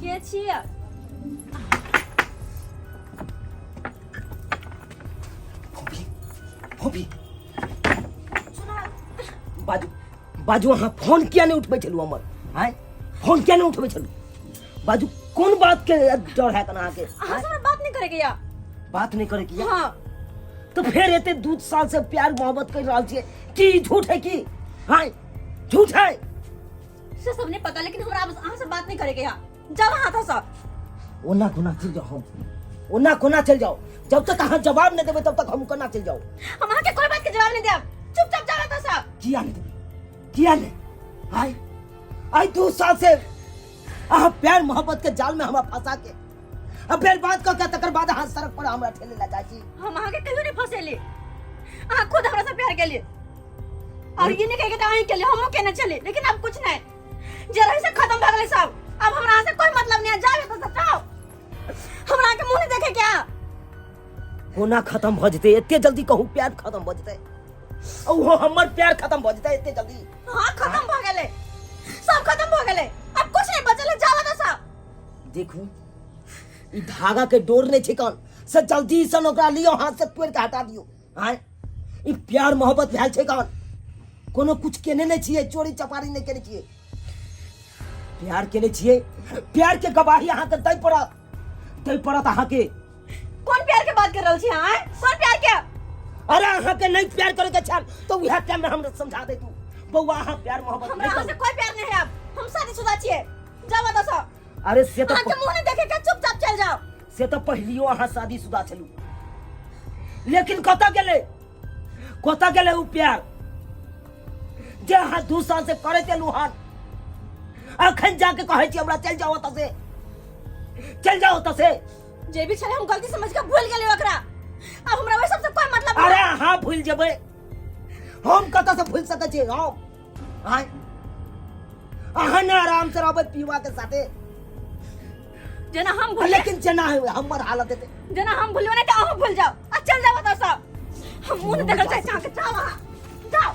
के छियै? भोभी बाजू बाजू अहाँ फोन किया नहीं उठबै छलू हमर? हैं फोन किया नहीं उठबै छलू? बाजू कौन बात के डर है कना के? अहाँ से बात नहीं करे या बात नहीं करे किया? हां तो फिर एते 2 साल से प्यार मोहब्बत कर रहल छियै की झूठ है की? हैं झूठ है से सब नहीं पता, लेकिन हमरा अहाँ से बात नहीं करे या। जब हां था सब ओना कोना चल जाओ, हम ओना कोना चल जाओ। जब तक अहाँ जवाब नहीं देबे तब तक हम कोना चल जाओ। हम अहाँ के कोई बात के जवाब नहीं देब, चुपचाप जाओ था सब। किया नहीं देबे? किया नहीं? हाय आई 2 साल से अहाँ प्यार मोहब्बत के जाल में हमरा फंसा के अब फिर बात का तकर बाद अहाँ सड़क पर हमरा ठेले ला जाई छी। हम अहाँ के कहियो नहीं फसेली, अहाँ खुद हमरा से प्यार केलिए और ये नहीं कहे कि अहीं केलिए, हमो केने चली, लेकिन अब कुछ नहीं, जरा से खत्म भ गेलै सब। अब हमरा से कोई मतलब नहीं है, जाओ तो सब जाओ। हमरा के मुंह नहीं देखे क्या? कोना खत्म भ जते? एते जल्दी कहू प्यार खत्म भ जते? औ हो हमर प्यार खत्म भ जते एते जल्दी? हां खत्म भ गेलै, सब खत्म भ गेलै, अब कुछ नहीं बचल है, जाओ तो सब। देखू ई धागा के डोर नहीं छिकन से जल्दी से ओकरा लियो, हाथ से तोड़ के हटा दियो। हां ई प्यार मोहब्बत भेल छै कन? कोनो कुछ केने नहीं छिए, चोरी चपारी नहीं केने छिए, प्यार केने छिए। प्यार के गवाही अहाँ के दै पड़त अहाँ के। कौन प्यार के बात कर रहल छी? हां कौन प्यार के? अरे अहाँ के नहीं प्यार करे के छल तो वह टाइम में हमरा समझा दे तू। बउआ अहाँ प्यार मोहब्बत हमरा अहाँ से कोई प्यार नहीं है, अब हम शादीशुदा छिए, जाओ तो सब। अरे से तो अहाँ के मुंह नहीं देखे के चुपचाप चल जाओ। से तो पहलियो अहाँ शादीशुदा छलू, लेकिन कत गेले उ प्यार जे अहाँ 2 साल से करे तेलू हन? अखन जाके कहे छी हमरा चल जाओ त से, चल जाओ त से। जे भी छले हम गलती समझ के भूल गेलिए ओकरा, अब हमरा ओइ सब से कोई मतलब नहीं। अरे अहाँ भूल जेबै, हम कत से भूल सकै छी? हम आय अहाँ ने आराम से रहबै पीवा के साथे, जना हम भूल, लेकिन जना हमर हालत हेते जना हम भूलियो नहीं तो अहाँ भूल जाओ, आ चल जाओ तो सब। हम मुंह नहीं देखल चाहे के जाओ, वहाँ जाओ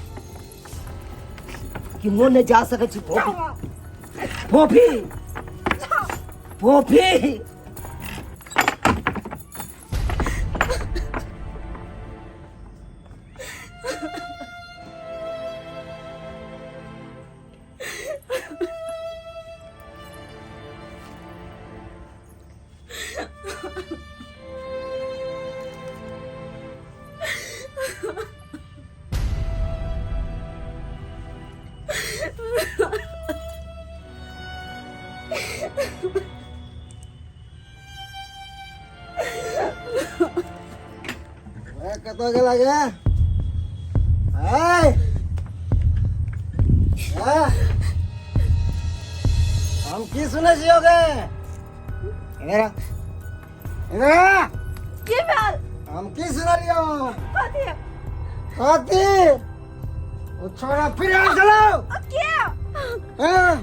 कि मुंह नहीं जा सकै छी। जाओ भोभी जाओ। भोभी कतो गेला गे? हाय हम की सुने छियो गे? इधर की भेल? हम की सुनलियो? कथी कथी? ओ छोरा फिर आ चलो। क्या? हां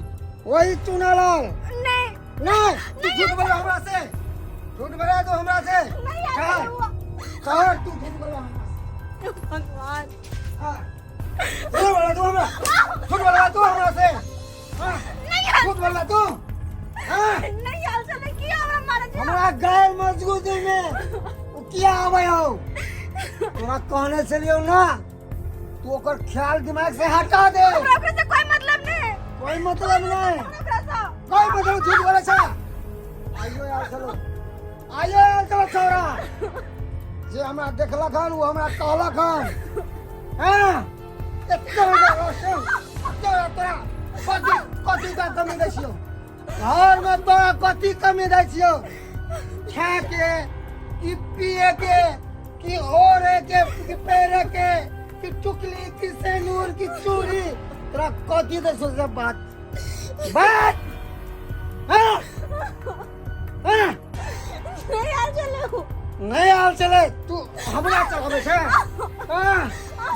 वही चुनालाल। नहीं नहीं तू झूठ बोला हमरा से, झूठ बोला तो हमरा से। नहीं चल हुआ। चल तू झूठ बोला हमरा से। भगवान हां झूठ बोला तू हमरा, झूठ बोला तू हमरा से। हां नहीं झूठ बोला तू। हां नहीं हाल चले किया हमरा मारे जा। हमरा गैर मजबूती में वो किया आवे हो? तोरा कहने चलियो ना, तू ओकर ख्याल दिमाग से हटा दे। हमरा ओकरा से कोई मतलब नहीं, कोई मतलब नहीं, ओकरा से कोई मतलब झूठ बोले छा। आइयो यार चलो, आइयो यार चलो छोरा। जे हमरा देखलक हन वो हमरा कहलक हन। हां तोरा कथी का कमी दै छियो? घर में तोरा कथी कमी दै छियो? खाए के कि पिए के कि ओढ़े के कि पहने के कि टुकली कि सेनूर कि चूड़ी, तोरा कथी दै छियो? सब बात हाँ हाँ नहीं हाल चले नहीं हाल चले तू हमरा चलावे छे। हाँ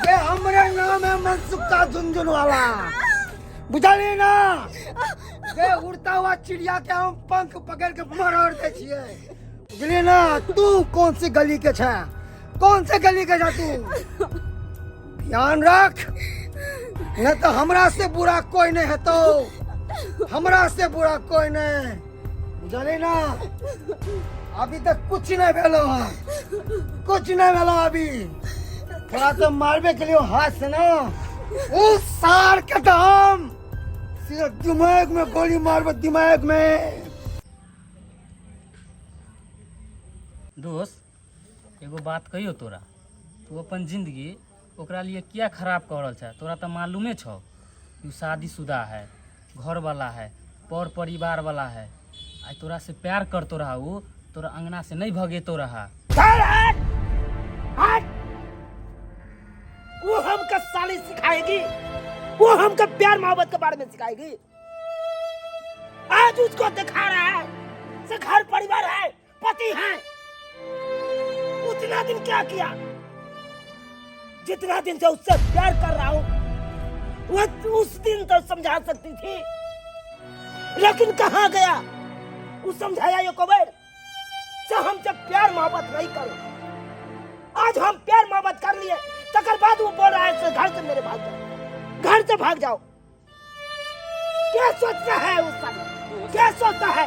ये हमरे नाम है मनसुखा झुनझुन वाला, बुझली ना? ये उड़ता हुआ चिड़िया के हम पंख पकड़ के मरोड़ दे छिए, बुझली ना? तू कौन सी गली के छे? कौन से गली के छे तू? ध्यान रख, नहीं तो हमरा से बुरा कोई नहीं है, तो हमरा से बुरा कोई नहीं, बुझले ना। अभी तक कुछ नहीं भेलो है, कुछ नहीं भेलो अभी। थोड़ा तो मारबे के लिए हाथ से ना, उस सार के तो हम सिर्फ दिमाग में गोली मारबे, दिमाग में। दोस्त एगो बात कहियो तोरा, तू अपन जिंदगी ओकरा लिए क्या खराब कर रहल छै? तोरा तो मालूमे छौ कि शादीशुदा है, घर वाला है, पर परिवार वाला है। आज तोरा से प्यार करतो रहा, वो तोरा अंगना से नहीं भगेतो रहा। वो हमका साली सिखाएगी, वो हमका प्यार मोहब्बत के बारे में सिखाएगी। आज उसको दिखा रहा है से घर परिवार है, पति है। उतना दिन क्या किया? जितना दिन से उससे प्यार कर रहा हूँ, वो उस दिन तो समझा सकती थी, लेकिन कहाँ गया? वो समझाया ये कबर से हमसे प्यार मोहब्बत नहीं करो। आज हम प्यार मोहब्बत कर लिए, तकर बाद वो बोल रहा है घर से मेरे भाग जाओ, घर से भाग जाओ। क्या सोचता है उस समय? क्या सोचता है?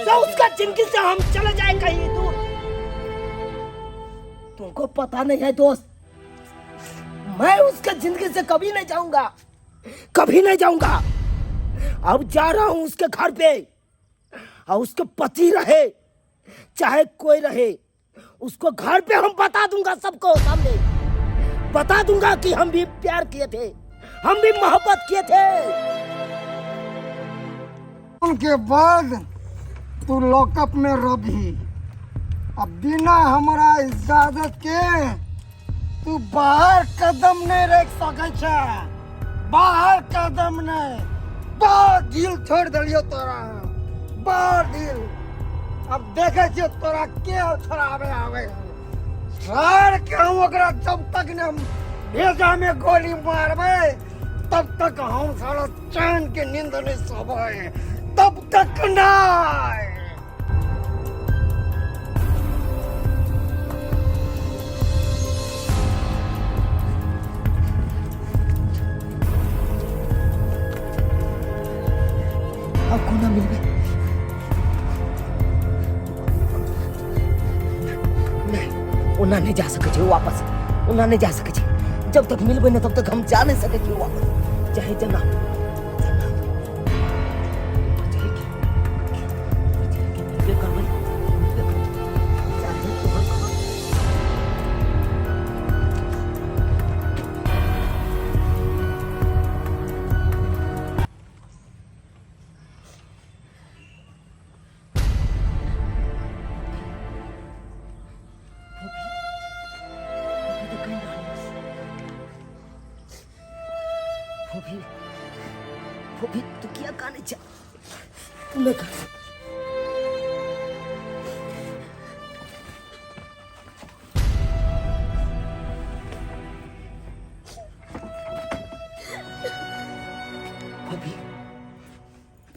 तो उसका जिंदगी से हम चले जाए कहीं दूर। तुमको पता नहीं है दोस्त, मैं उसके जिंदगी से कभी नहीं जाऊंगा, कभी नहीं जाऊंगा। अब जा रहा हूं उसके घर पे, और उसके पति रहे चाहे कोई रहे, उसको घर पे हम बता दूंगा, सबको सामने बता दूंगा कि हम भी प्यार किए थे, हम भी मोहब्बत किए थे। उनके बाद तू लॉकअप में रही। अब बिना हमारा इजाजत के तू बाहर कदम नहीं रख सके छे, बाहर कदम नहीं। बहुत दिल छोड़ दिलियो तोरा, बहुत दिल। अब देखे छियो तोरा के छोड़ावे आवे। छोड़ के हम ओकरा जब तक ने भेजा में गोली मारबे, तब तक हम सारा चैन के नींद नहीं सोबे, तब तक नहीं। अब कोना मिल गए? नहीं, उन्हें नहीं जा सके वापस, उन्हें नहीं जा सके। जब तक मिलबे न तब तक हम जा नहीं सके वापस, चाहे जना। भी तू क्या गाने जा तूने कर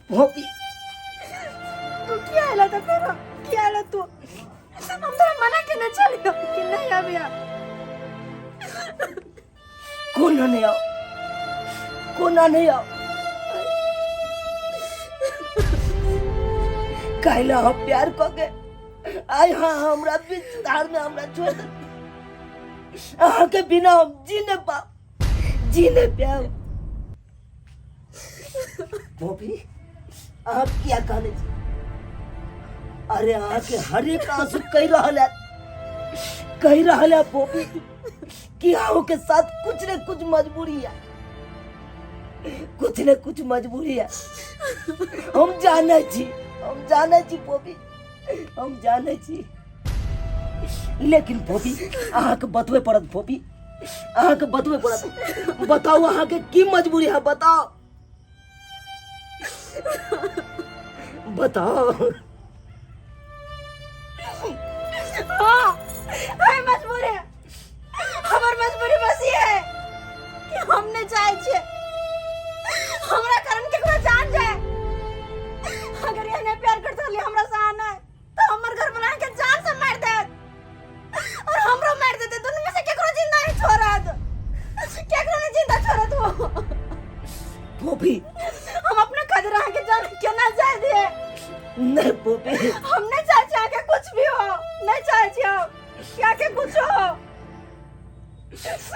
भाभी तू क्या आला था तेरा? क्या आला तू? हम तेरा मना के न चलियो कि नहीं अभी कोना नहीं आओ, कोना नहीं आओ। कहला हम प्यार को के आय हाँ हमरा बीच धार में हमरा छोड़ दे। आहा के बिना हम जीने पाओ। भाभी आप क्या कहने छी? अरे आके हर एक आंसू कह रहा है भाभी कि आओ के साथ कुछ न कुछ मजबूरी है, कुछ न कुछ मजबूरी है। हम जाने छी भाभी, हम जाने छी। लेकिन भाभी अहाँ के बतवे पड़त, भाभी अहाँ के बतवे पड़त। बताओ अहाँ के की मजबूरी है, बताओ बताओ। हाँ, हमारी मजबूरी है। हमारी मजबूरी बस ये है कि हमने चाहे छे हमरा कारण केकरो जान जाए। अगर ये ने प्यार करता ले हमरा सहाना है तो हमर घर वाला के जान से मार दे और हमरो मार देते। दोनों में से केकरो जिंदा नहीं छोड़त, केकरो ने जिंदा छोड़त। वो पोपी हम अपने खातिर आगे जान के ना जाए दिए। नहीं पोपी हम नहीं चाहते आगे कुछ भी हो, नहीं चाहते हो क्या के कुछ हो।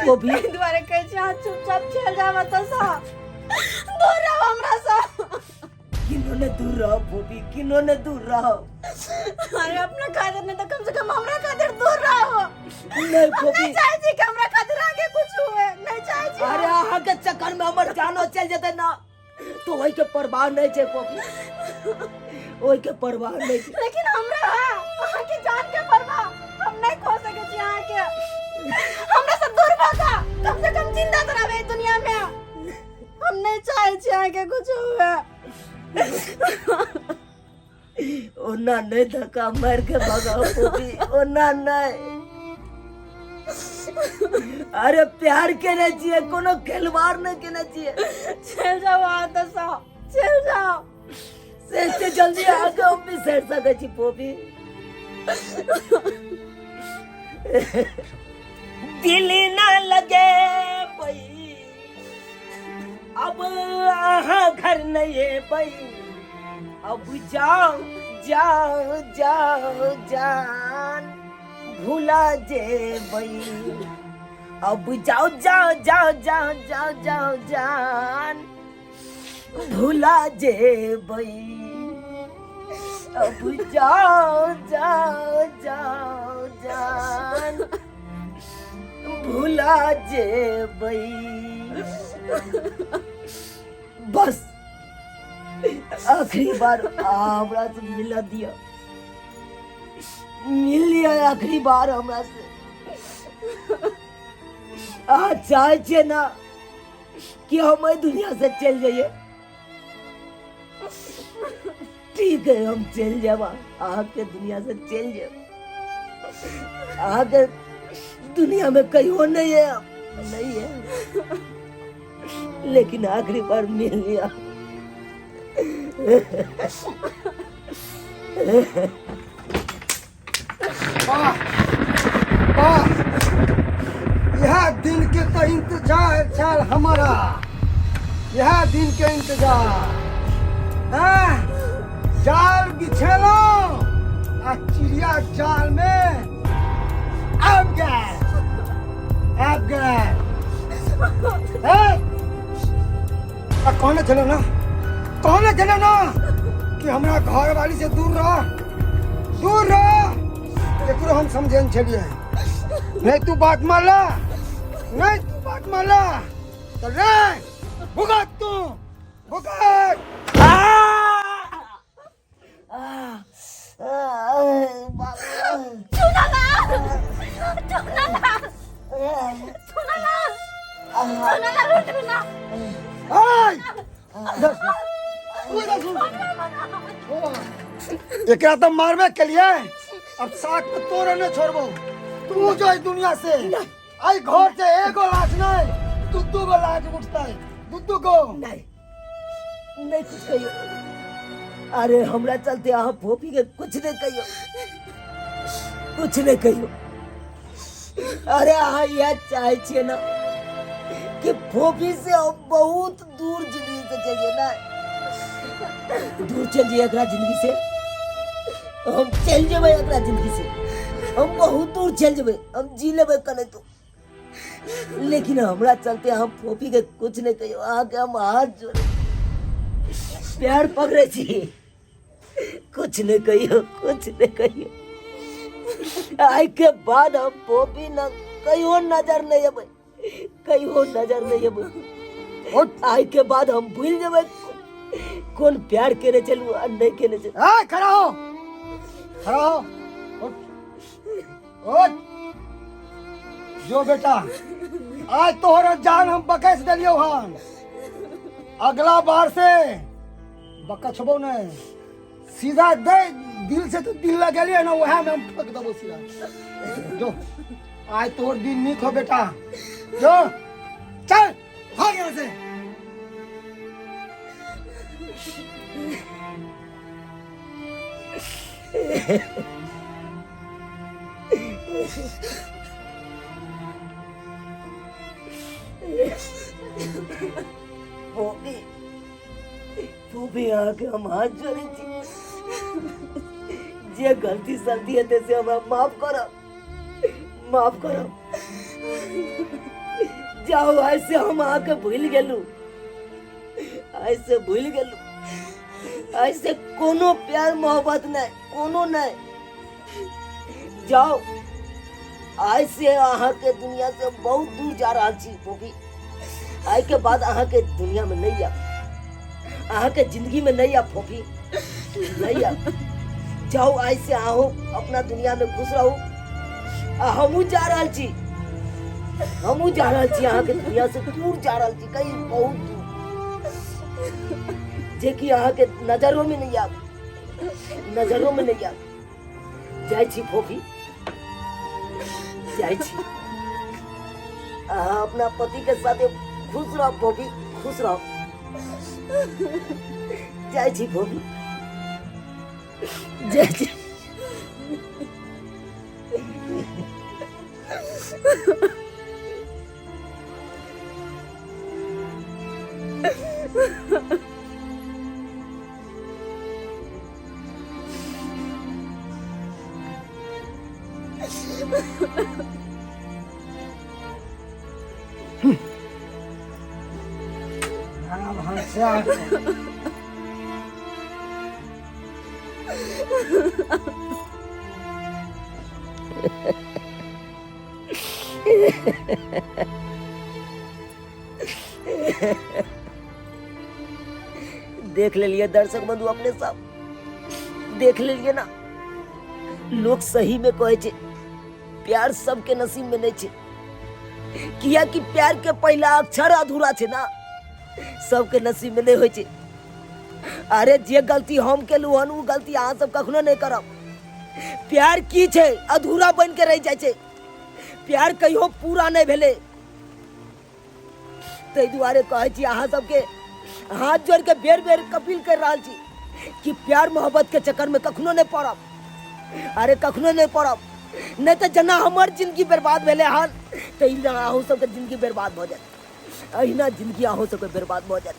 पोपी दोबारा कह छी चुपचाप चल जावा तो सा दूर रहो हमरा सा। किन्होंने दूर रहो पोपी, किन्होंने दूर रहो। अरे अपने खातिर नहीं तो कम से कम हमरा खातिर दूर रहो। नहीं पोपी नहीं चाहती कि हमरा खातिर आगे कुछ हुए, नहीं चाहती। अरे आहा के चक्कर में हमर जानो चल जते ना तो वही के परवाह नहीं छे पोपी, वही के परवाह नहीं छे। लेकिन हमरा आहा के जान के परवाह हम नहीं खो सके छी। आहा के हमरा से दूर भागा, कम से कम जिंदा तो रहे दुनिया में। हम नहीं चाहे छी आगे कुछ हुए। ओना नहीं धक्का मार के भगाओ पोपी, ओना नहीं। अरे प्यार केने चाहिए, कोनो खिलवाड़ नहीं केने चाहिए। चल जाओ वहाँ तो सा, चल जाओ। से जल्दी आके हम भी सेट सके छी पोपी। दिल ना लगे पई, अब आहा घर नहीं पई, अब जाओ जाओ जाओ जान भूला जे बई, अब जाओ जाओ जाओ जाओ जाओ जाओ जान भूला जे बई, अब जाओ जाओ जाओ जान भूला जे बई। बस आखिरी बार हमरा से मिला दिया, मिल लिया आखिरी बार हमरा से। आज चाहे छे ना कि हम इस दुनिया से चल जाइए। ठीक है हम चल जावा, आके दुनिया से चल जाओ। आगे दुनिया में कहीं और नहीं है, नहीं है, लेकिन आखिरी बार मिल लिया। यह दिन के तो इंतजार चल हमारा, यह दिन के इंतजार। जाल बिछेलो आ चिड़िया जाल में अब गए, अब गए। कहने चलो ना, कहने चलो ना कि हमरा घर वाली से दूर रहो, दूर रहो। एकरो हम समझे न छलिए। नहीं तू बात मानला, नहीं तू बात मानला तो ले भुगत तू, भुगत। चुना ना, चुना ना, चुना ना, चुना ना, रुक ना। एकरा तो मारबे के लिए, अब साथ में तोरे न छोड़बो। तू जो इस दुनिया से आई घर से एगो लाश नहीं, दू गो लाश उठता है, दू गो। नहीं नहीं कुछ कहियो। अरे हमरा चलते यहाँ फोफी के कुछ नहीं कहियो, कुछ नहीं कहियो। अरे हाँ यह चाहे छे ना कि फोफी से हम बहुत दूर जिंदगी से चलिए ना, दूर चल जाइए एकरा जिंदगी से। हम चल जेबे एकरा जिंदगी से, हम बहुत दूर चल जेबे, हम जी लेबे कने तो। लेकिन हमरा चलते हम फोफी के कुछ नहीं कहियो। आके हम हाथ जोड़े प्यार पकड़े छी, कुछ नहीं कहियो, कुछ नहीं कहियो। आई के बाद हम फोफी न कहियो नजर नहीं अबे, कहियो नजर नहीं अबे। आई के बाद हम भूल जेबे कौन प्यार करे चलू और नहीं करे चलू। खड़ा हो, खड़ा हो, उठ। जो बेटा आज तोहरा जान हम बकैस दिलियो हन, अगला बार से बकछबो नहीं, सीधा दे दिल से। तो दिल लगे लिया ना वह में हम ठोक देबो सीधा। जो आज तोर दिन निक हो बेटा, जो चल भाग यहाँ से। फोफी भी आके हम हाथ जोड़ी थी, जे गलती सलती है तैसे हमरा माफ करो, माफ करो। जाओ, ऐसे हम आके भूल गेलू, ऐसे भूल गेलू, ऐसे कोनो प्यार मोहब्बत नहीं, कोनो नहीं। जाओ, ऐसे अहाँ के दुनिया से बहुत दूर जा रहा छी फूफी। आई के बाद अहाँ के दुनिया में नहीं आ, अहाँ के जिंदगी में नहीं आ फूफी, नहीं आ। जाओ, ऐसे आओ, अपना दुनिया में खुश रहो। हमू जा रहा छी, हमू जा रहा छी अहाँ के दुनिया से दूर जा रहा छी, कहीं बहुत दूर, जे कि अहाँ के नजरों में नहीं आ, नजरों में नहीं आ। जाय छी फूफी, जाय छी। अहाँ अपना पति के साथ खुश रहो फूफी, खुश रहो। जाय छी फूफी, जाय छी। अब हमसे देख ले लिए दर्शक बंधु अपने सब, देख ले लिए ना। लोग सही में कहे छे प्यार सबके नसीब में नहीं छे, किया कि प्यार के पहला अक्षर अधूरा छे ना, सबके नसीब में नहीं होय छे। अरे जे गलती हम केलू हन, उ गलती अहाँ सब कखनो नहीं करब। प्यार की छे, अधूरा बन के रह जाय छे, प्यार कहियो पूरा नहीं भेले। तै दुआरे कहे छी अहाँ सबके हाथ जोड़ के बेर बेर अपील कर रहा छी कि प्यार मोहब्बत के चक्कर में कखनो नहीं पड़ब। अरे कखनो नहीं पड़ब, नहीं तो जना हमार जिंदगी बर्बाद भेले हन, तो अहू सबके जिंदगी बर्बाद हो जाए, अहिना जिंदगी अहू सबके बर्बाद हो जाए।